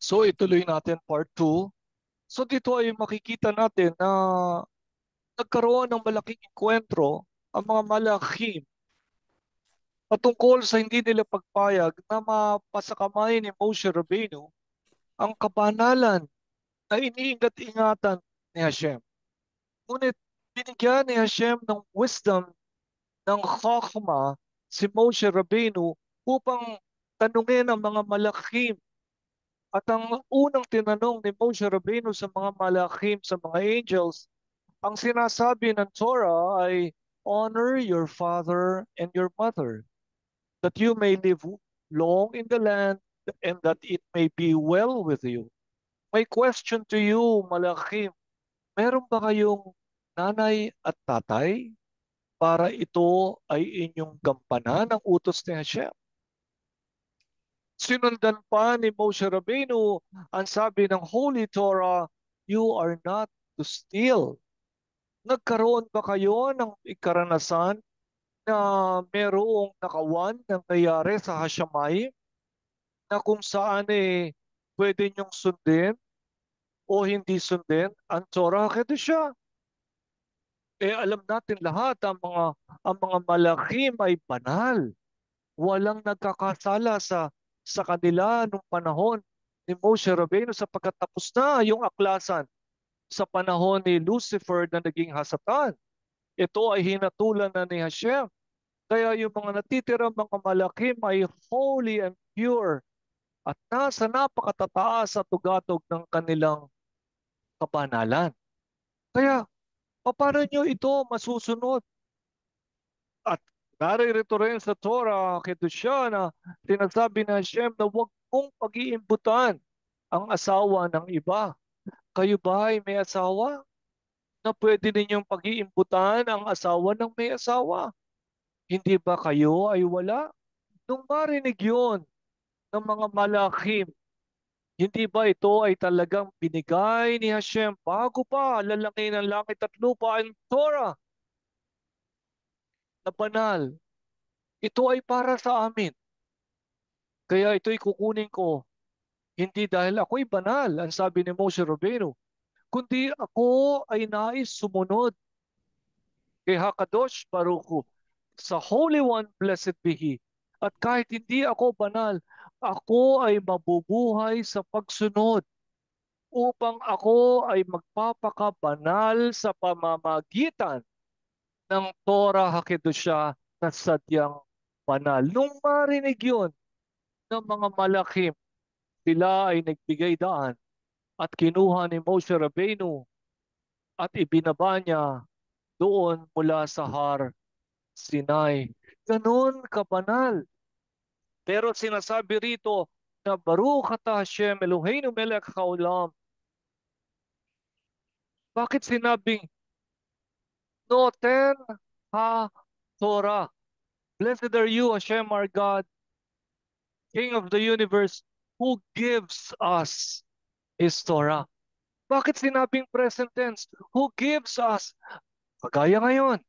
So ituloy natin part 2. So dito ay makikita natin na nagkaroon ng malaking enkwentro ang mga malakhim patungkol sa hindi nila pagpayag na mapasakamay ni Moshe Rabbeinu ang kabanalan na iniingat-ingatan ni Hashem. Ngunit binigyan ni Hashem ng wisdom, ng chokmah si Moshe Rabbeinu upang tanungin ang mga malakhim. At ang unang tinanong ni Moshe Rabbeinu sa mga malakhim, sa mga angels, ang sinasabi ng Torah ay, honor your father and your mother, that you may live long in the land and that it may be well with you. May question to you, Malachim. Meron ba kayong nanay at tatay para ito ay inyong gampanan ng utos ni Hashem? Sinundan pa ni Moshe Rabbeinu ang sabi ng Holy Torah, you are not to steal. Nagkaroon ba kayo ng ikaranasan na merong nakawan ng nangyari sa Hashamay na kung saan pwede niyong sundin o hindi sundin ang Torah Kedusha? Alam natin lahat ang mga malakhim ay banal. Walang nagkakasala sa kanila nung panahon ni Moshe Rabbeinu sapagkat tapos na yung aklasan sa panahon ni Lucifer na naging hasatan. Ito ay hinatulan na ni Hashem. Kaya yung mga natitirang mga malakhim ay holy and pure at nasa napakatataas at tugatog ng kanilang kabanalan. Kaya, paano nyo ito masusunod? At naririto rin sa Torah, Kedusha, na sinasabi na Hashem na huwag mong pag-iimbutan ang asawa ng iba. Kayo ba ay may asawa? Na pwede ninyong pag-iimbutan ang asawa ng may asawa? Hindi ba kayo ay wala? Nung marinig yun ng mga malakhim, hindi ba ito ay talagang binigay ni Hashem bago pa lalangin ng langit at lupa ang Torah na banal? Ito ay para sa amin. Kaya ito'y kukunin ko. Hindi dahil ako'y banal, ang sabi ni Moshe Rabbeinu, kundi ako ay nais sumunod kay Hakadosh Baruch Hu, sa Holy One, blessed be He. At kahit hindi ako banal, ako ay mabubuhay sa pagsunod upang ako ay magpapakabanal sa pamamagitan ng Torah HaKedoshah na sadyang banal. Nung marinig yun ng mga malakhim, sila ay nagbigay daan at kinuha ni Moshe Rabbeinu at ibinaba niya doon mula sa Har Sinai. Ganun kabanal. Pero sinasabi rito na Baruch atah Hashem Eloheinu melech haolam. Bakit sinabing Noten ha Torah? Blessed are you, Hashem our God, King of the universe, who gives us His Torah. Bakit sinabing present tense? Who gives us? Kagaya ngayon,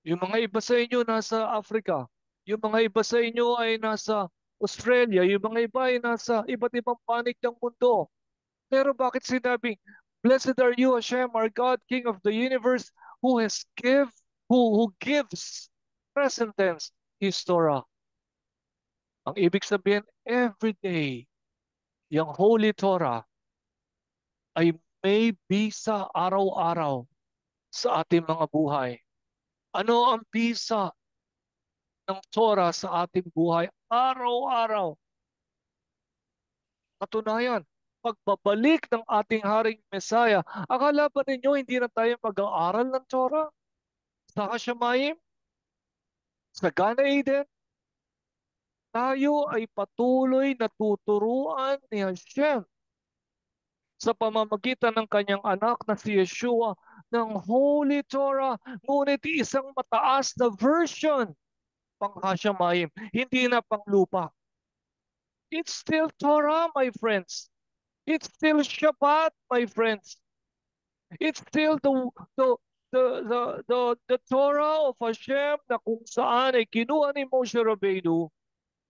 yung mga iba sa inyo nasa Africa, yung mga iba sa inyo ay nasa Australia, yung mga iba ay nasa iba't ibang panig ng mundo. Pero bakit sinabing, Blessed are you, Hashem, our God, King of the universe, who has who gives, present tense, His Torah. Ang ibig sabihin, every day, yung Holy Torah ay may bisa araw-araw sa ating mga buhay. Ano ang bisa ng Torah sa ating buhay araw-araw? Katunayan, pagbabalik ng ating Haring Mesaya, akala ba ninyo hindi na tayo mag-aaral ng Torah? Sa Hashamayim? Sa Gan Eden? Tayo ay patuloy na tuturuan ni Hashem sa pamamagitan ng kanyang anak na si Yeshua ng Holy Torah, ngunit isang mataas na version pang Hashamayim, hindi na pang lupa. It's still Torah, my friends. It's still Shabbat, my friends. It's still the Torah of Hashem na kung saan ay kinuha ni Moshe Rabbeinu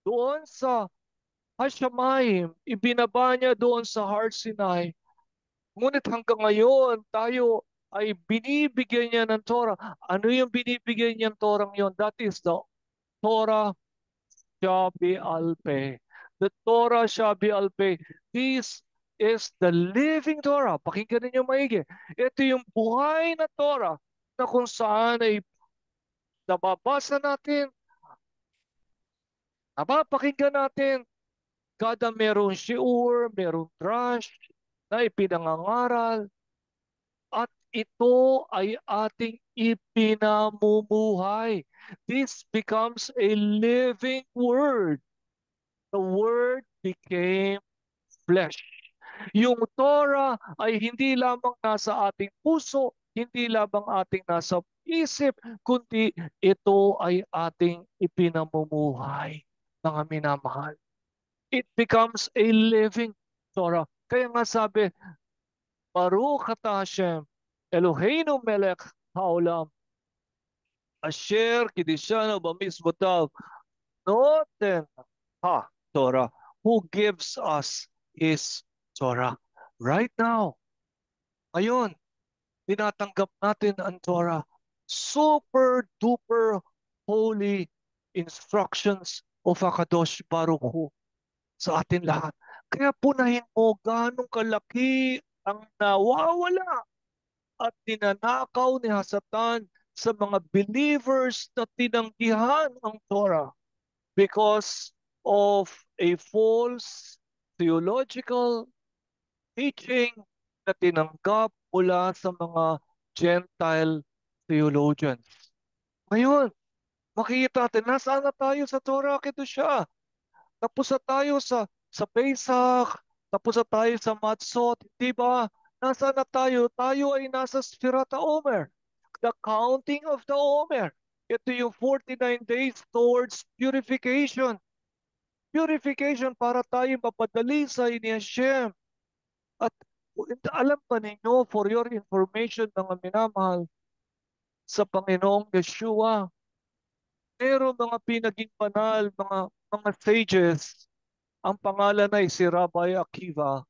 doon sa Hashamayim, ibinaba niya doon sa Har Sinai. Ngunit hanggang ngayon, tayo ay binibigyan niya ng Torah. Ano yung binibigyan niya ng Torah yon? That is the Torah Shabi Alpe. The Torah Shabi Alpe. This is the living Torah. Pakinggan ninyo maigi. Ito yung buhay na Torah na kung saan ay nababasa natin, napapakinggan natin, kada merong shiur, merong drush na ipinangangaral, at ito ay ating ipinamumuhay. This becomes a living word. The word became flesh. Yung Torah ay hindi lamang nasa ating puso, hindi lamang ating nasa isip, kundi ito ay ating ipinamumuhay, mga minamahal. It becomes a living Torah. Kaya nga sabi, Baruch ata Hashem, Eloheinu melech haolam, asher kidishanu b'mitzvotav, noten ha Torah, who gives us His Torah. Right now, ngayon, tinatanggap natin ang Torah. Super duper holy instructions of HaKadosh Baruch Hu sa atin lahat. Kaya punahin mo ganong kalaki ang nawawala at tinanakaw ni Hasatan sa mga believers na tinanggihan ang Torah because of a false theological teaching na tinanggap mula sa mga Gentile theologians. Ngayon, makikita natin, nasaan na tayo sa Torah Kedusha? Tapos na tayo sa Pesach, tapos na tayo sa Matzot, di ba? Nasaan na tayo? Tayo ay nasa Sfirat HaOmer, the counting of the Omer. Ito yung 49 days towards purification. Purification para tayo mapadalisay ni Hashem. At alam pa ninyo, for your information, mga minamahal, sa Panginoong Yeshua, meron mga pinaging banal, mga sages. Ang pangalan ay si Rabbi Akiva.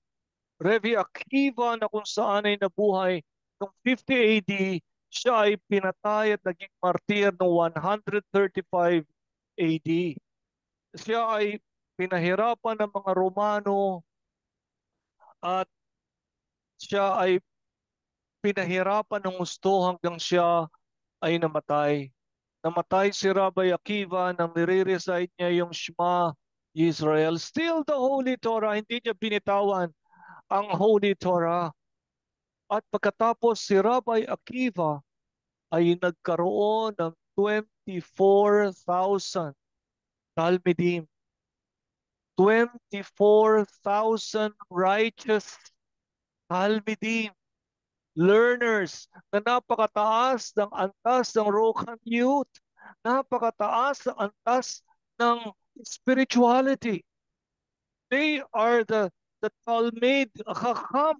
Rabbi Akiva na kung saan ay nabuhay noong 50 AD, siya ay pinatay at naging martir noong 135 AD. Siya ay pinahirapan ng mga Romano at siya ay pinahirapan ng gusto hanggang siya ay namatay. Namatay si Rabbi Akiva nang nire-recite niya yung Shema Israel. Still the Holy Torah, hindi niya binitawan ang Holy Torah. At pagkatapos si Rabbi Akiva ay nagkaroon ng 24,000 Talmidim, 24,000 righteous Talmidim, learners na napakataas ng antas ng Rokan youth, napakataas ng antas ng spirituality. They are the Talmid Chacham,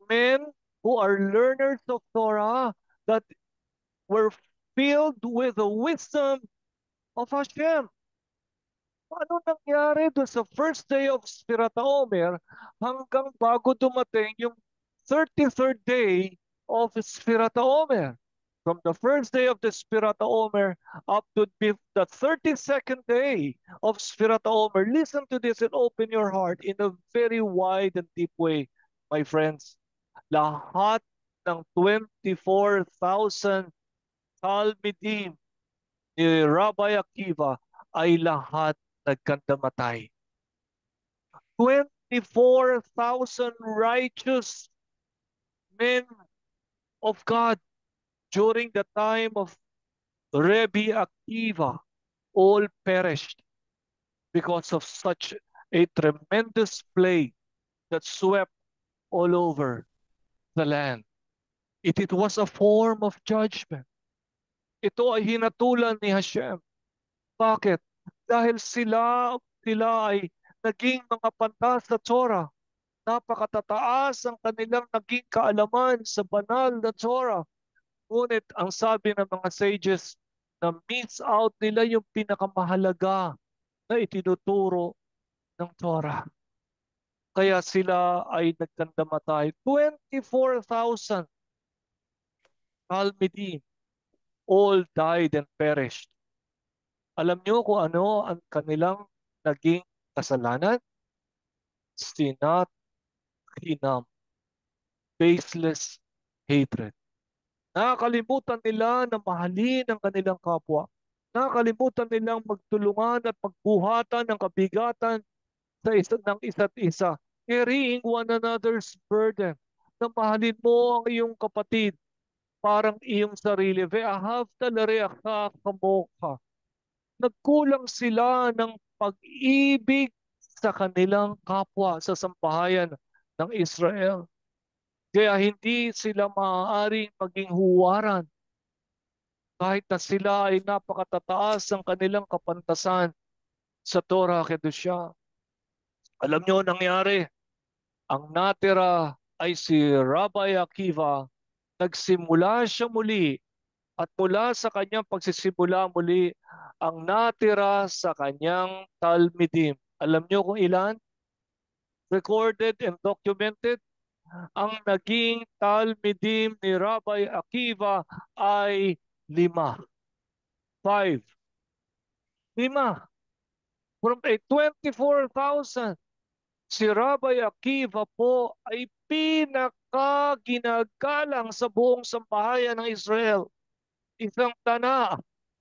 men who are learners of Torah that were filled with the wisdom of Hashem. Ano nangyari doon sa first day of Sfirat HaOmer hanggang bago dumating yung 33rd day of Sfirat HaOmer? From the first day of the Sfirat HaOmer up to the 32nd day of Sfirat HaOmer, listen to this and open your heart in a very wide and deep way, my friends. Lahat ng 24,000 Talmidim ni Rabbi Akiva ay lahat nagkandamatay. 24,000 righteous men of God during the time of Rabbi Akiva all perished because of such a tremendous plague that swept all over the land. It was a form of judgment. Ito ay hinatulan ni Hashem. Bakit? Dahil sila ay naging mga pantas sa Torah. Napakatataas ang kanilang naging kaalaman sa banal na Torah. Ngunit ang sabi ng mga sages, na miss out nila yung pinakamahalaga na itinuturo ng Torah. Kaya sila ay nagkandamatay. 24,000 Talmidim all died and perished. Alam niyo kung ano ang kanilang naging kasalanan? Sinat hinam, baseless hatred. Nakakalimutan nila na mahalin ang kanilang kapwa. Nakakalimutan nilang magtulungan at magbuhatan ng kabigatan sa ng isa't isa. Carrying one another's burden. Na mahalin mo ang iyong kapatid parang iyong sarili. Ve'ahavta l'reacha kamoka. Nagkulang sila ng pag-ibig sa kanilang kapwa sa sambahayan ng Israel. Kaya hindi sila maaaring maging huwaran kahit na sila ay napakatataas ng kanilang kapantasan sa Torah Kedoshah. Alam nyo nangyari, ang natira ay si Rabbi Akiva. Nagsimula siya muli at mula sa kanyang pagsisimula muli, ang natira sa kanyang Talmidim. Alam nyo kung ilan? Recorded and documented. Ang naging Talmidim ni Rabbi Akiva ay 5. 5. 5. From a 24,000, si Rabbi Akiva po ay pinakaginagalang sa buong sambahayan ng Israel. Isang tana.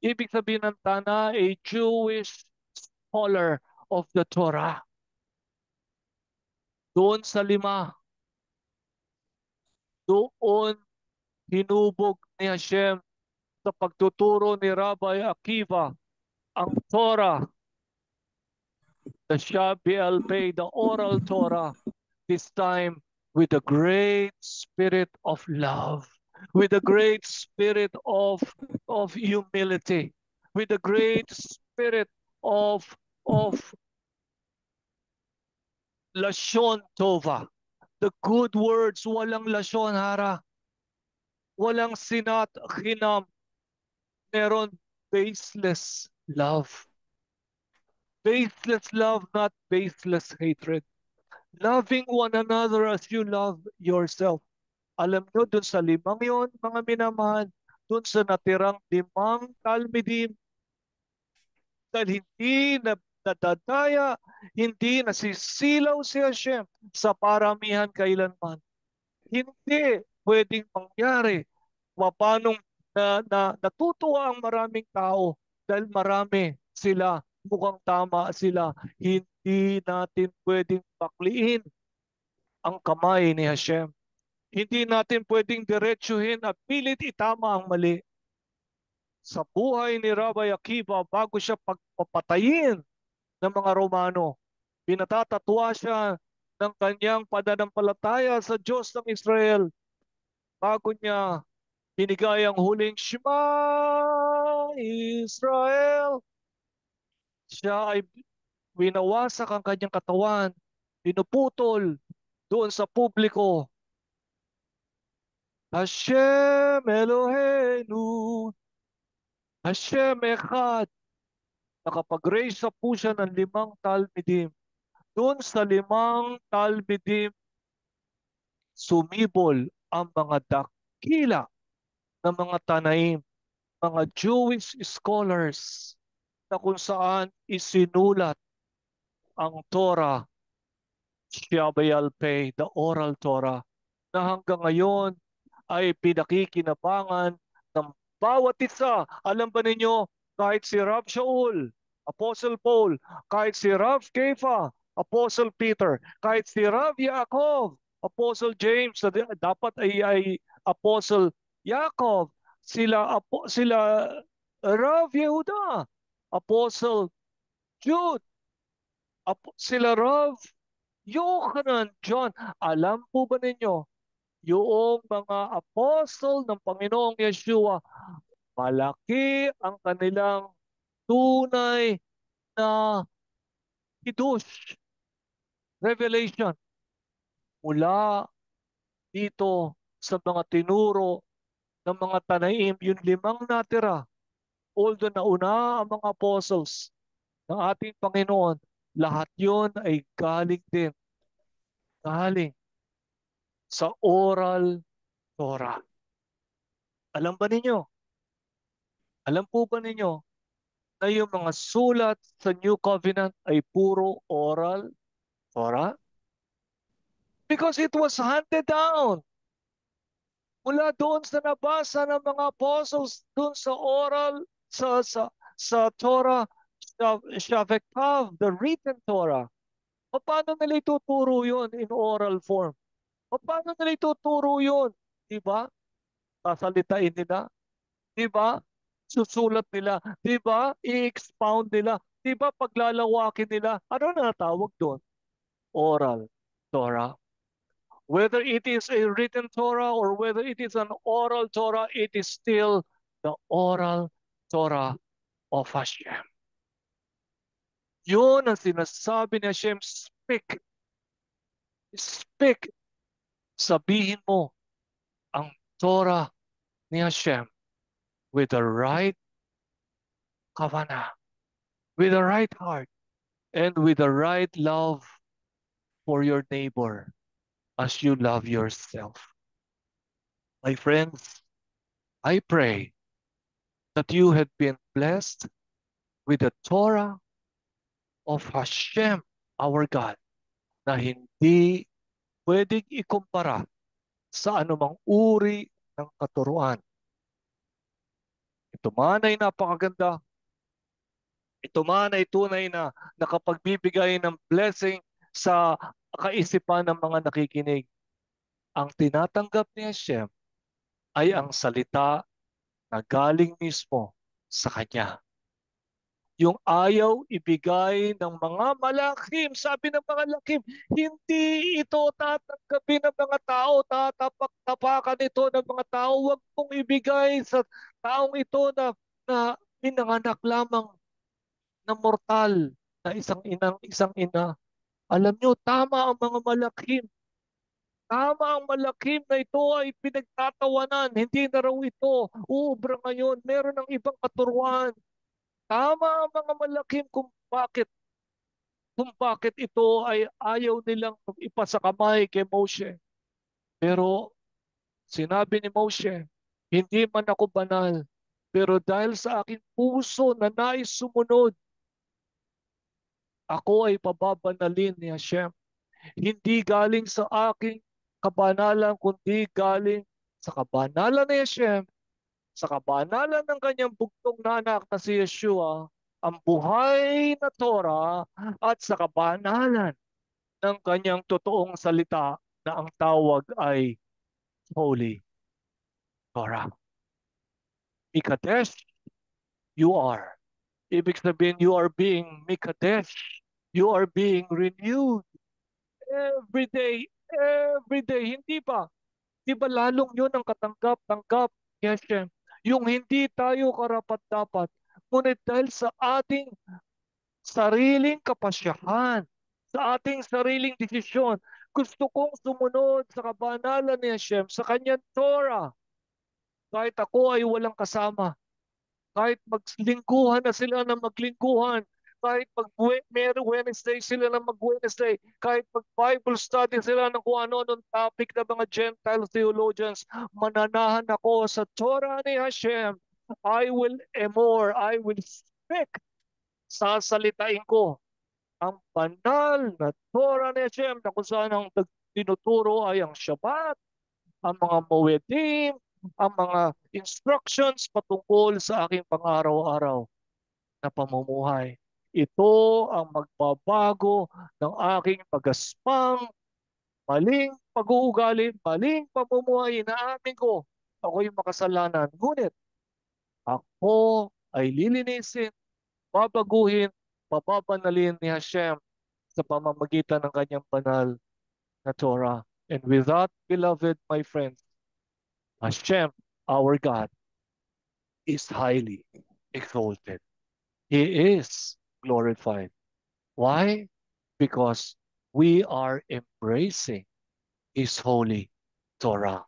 Ibig sabihin ng tana, a Jewish scholar of the Torah. Doon sa 5, doon hinubog ni Hashem sa pagtuturo ni Rabbi Akiva ang Torah, the Shabi al-Pei, the oral Torah, this time with a great spirit of love, with a great spirit of humility, with a great spirit of Lashon Tova. The good words, walang Lashon Hara, walang sinat hinam, meron baseless love. Baseless love, not baseless hatred. Loving one another as you love yourself. Alam nyo, dun sa 5 yon, mga minamahal, dun sa natirang 5 talmidim, dahil hindi na nadadaya, hindi nasisilaw si Hashem sa paramihan kailanman. Hindi pwedeng mangyari. Paano natutuwa ang maraming tao dahil marami sila, mukhang tama sila. Hindi natin pwedeng pakliin ang kamay ni Hashem. Hindi natin pwedeng diretsuhin at pilit itama ang mali. Sa buhay ni Rabbi Akiva, bago siya pagpapatayin ng mga Romano, pinatatatwa siya ng kanyang pananampalataya sa Diyos ng Israel. Bago niya binigay ang huling Shema Israel, siya ay winawasak ang kanyang katawan, pinuputol doon sa publiko. Hashem Eloheinu, Hashem Echad. Nakapag-raise up po siya ng 5 talmidim. Doon sa 5 talmidim, sumibol ang mga dakila ng mga Tanaim, mga Jewish scholars na kung saan isinulat ang Torah, Shabayal Pei, the oral Torah, na hanggang ngayon ay pinakikinabangan ng bawat isa. Alam ba ninyo, kahit si Rav Shaul, Apostle Paul, kahit si Rav Kefa, Apostle Peter, kahit si Rav Yaakov, Apostle James, na dapat ay Apostle Yaakov, sila Rav Yehuda, Apostle Jude, sila Rav Yohanan, John. Alam po ba ninyo, yung mga apostol ng Panginoong Yeshua, malaki ang kanilang tunay na hidush, revelation mula dito sa mga tinuro ng mga Tanaim, yung 5 natira, although nauna ang mga apostles ng ating Panginoon, lahat yon ay galing sa oral Torah. Alam ba ninyo? Alam po ba ninyo na yung mga sulat sa New Covenant ay puro oral Torah? Because it was handed down mula doon sa nabasa ng mga apostles doon sa oral sa Torah, Shavektav, the written Torah. Paano nila ituturo yun in oral form? Paano nila ituturo yun? Di ba? Sasalitain nila. Di ba? Susulat nila. Di ba? I-expound nila. Di ba? Paglalawakin nila. Ano na tawag doon? Oral Torah. Whether it is a written Torah or whether it is an oral Torah, it is still the oral Torah of Hashem. Yun ang sinasabi ni Hashem, speak, speak. Sabihin mo ang Torah ni Hashem with the right kavanah, with the right heart, and with the right love for your neighbor as you love yourself. My friends, I pray that you have been blessed with the Torah of Hashem, our God, na hindi pwedeng ikumpara sa anumang uri ng katuruan. Ito man ay napakaganda. Ito man ay tunay na nakapagbibigay ng blessing sa kaisipan ng mga nakikinig. Ang tinatanggap ni Hashem ay ang salita na galing mismo sa Kanya. Yung ayaw ibigay ng mga malakim, sabi ng mga lakim, hindi ito tatanggapin ng mga tao, tatapak-tapakan ito ng mga tao. Huwag mong ibigay sa taong ito na pinanganak lamang na mortal, na isang ina. Alam nyo, tama ang mga malakim. Tama ang malakim na ito ay pinagtatawanan. Hindi na raw ito uubra ngayon. Meron ng ibang katuruan. Tama ang mga malakim kung bakit ito ay ayaw nilang ipasakamay kay Moshe. Pero sinabi ni Moshe, hindi man ako banal, pero dahil sa aking puso na nais sumunod, ako ay pababanalin ni Hashem. Hindi galing sa aking kabanalan, kundi galing sa kabanalan ni Hashem, sa kabanalan ng kanyang bugtong na anak na si Yeshua, ang buhay na Torah, at sa kabanalan ng kanyang totoong salita na ang tawag ay Holy Torah. Mikadesh, you are. Ibig sabihin, you are being Mikadesh. You are being renewed every day, every day. Hindi ba? Di ba lalong yun ang katanggap-tanggap ni Hashem? Yung hindi tayo karapat-dapat, ngunit dahil sa ating sariling kapasyahan, sa ating sariling desisyon, gusto kong sumunod sa kabanalan ni Hashem, sa kanyang Torah, kahit ako ay walang kasama, kahit maglingkuhan na sila ng maglingkuhan, kahit Wednesday sila ng mag-Wednesday, kahit mag-Bible study sila ng kung ano-anong topic ng mga Gentile theologians, mananahan ako sa Torah ni Hashem. I will speak. Sasalitain ko ang banal na Torah ni Hashem na kung saan ang tinuturo ay ang Shabbat, ang mga Moedim, ang mga instructions patungkol sa aking pang-araw-araw na pamumuhay. Ito ang magbabago ng aking pagaspang, maling pag-uugali, maling pamumuhay. Inaamin ko, ako'y makasalanan. Ngunit ako ay lilinisin, babaguhin, papapanalin ni Hashem sa pamamagitan ng kanyang banal na Torah. And with that, beloved, my friends, Hashem, our God, is highly exalted. He is glorified. Why? Because we are embracing His holy Torah.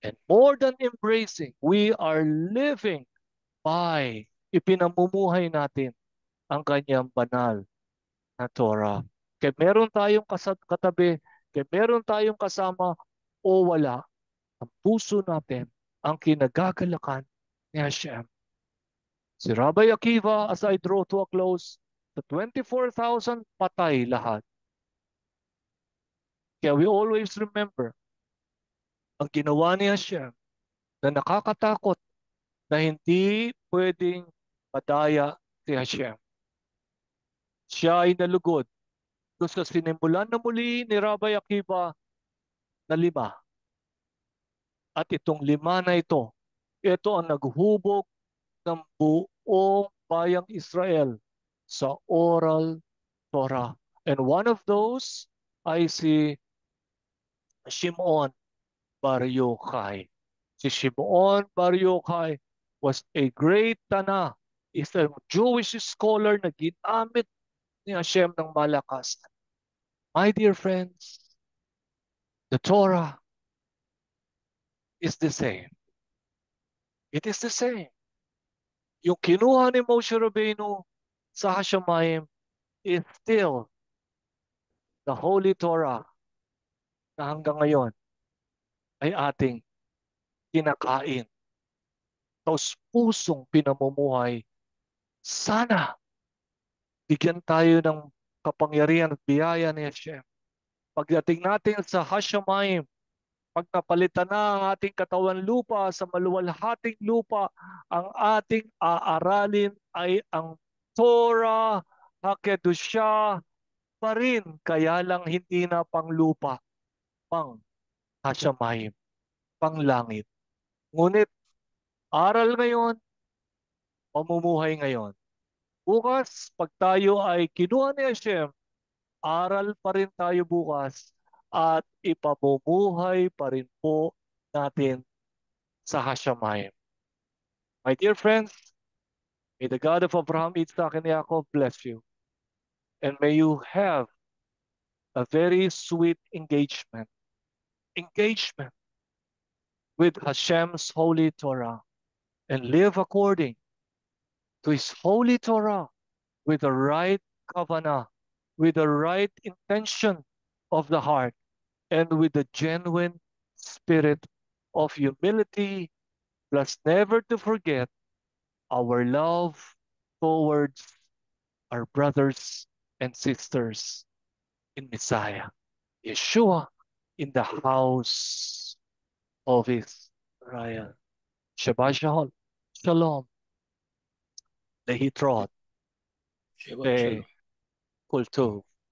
And more than embracing, we are living by ipinamumuhay natin ang kanyang banal na Torah. Kaya meron tayong katabi, kaya meron tayong kasama o wala, ang puso natin ang kinagagalakan ni Hashem. Si Rabbi Akiva, as I draw to a close, the 24,000 patay lahat. Kaya we always remember ang ginawa ni Hashem na nakakatakot na hindi pwedeng madaya si Hashem. Siya ay nalugod doon sa sinimulan na muli ni Rabbi Akiva na 5. At itong 5 na ito ang naghubog ng buong bayang Israel sa oral Torah. And one of those ay si Shimon Bar Yochai. Si Shimon Bar Yochai was a great Tana. Is a Jewish scholar na ginamit ni Hashem ng malakas. My dear friends, the Torah is the same. It is the same. Yung kinuha ni Moshe Rabbeinu sa Hashemayim is still the Holy Torah na hanggang ngayon ay ating kinakain. Taos pusong pinamumuhay. Sana bigyan tayo ng kapangyarihan at biyaya ni Hashem. Pagdating natin sa Hashemayim, pag napalitan na ang ating katawan lupa sa maluwalhating lupa, ang ating aaralin ay ang Torah HaKedoshah pa rin, kaya lang hindi na pang lupa, pang Hashemayim, pang langit. Ngunit aral ngayon, pamumuhay ngayon. Bukas, pag tayo ay kinuha ni Hashem, aral pa rin tayo bukas at ipamumuhay pa rin po natin sa Hashemayim. My dear friends, may the God of Abraham, Isaac, and Jacob bless you. And may you have a very sweet engagement with Hashem's holy Torah and live according to his holy Torah with the right kavanah, with the right intention of the heart, and with the genuine spirit of humility, plus never to forget our love towards our brothers and sisters in Messiah, Yeshua, in the house of Israel. Shabbat Shalom. Shalom. Lehitrot. Shabbat Shalom. Kultu.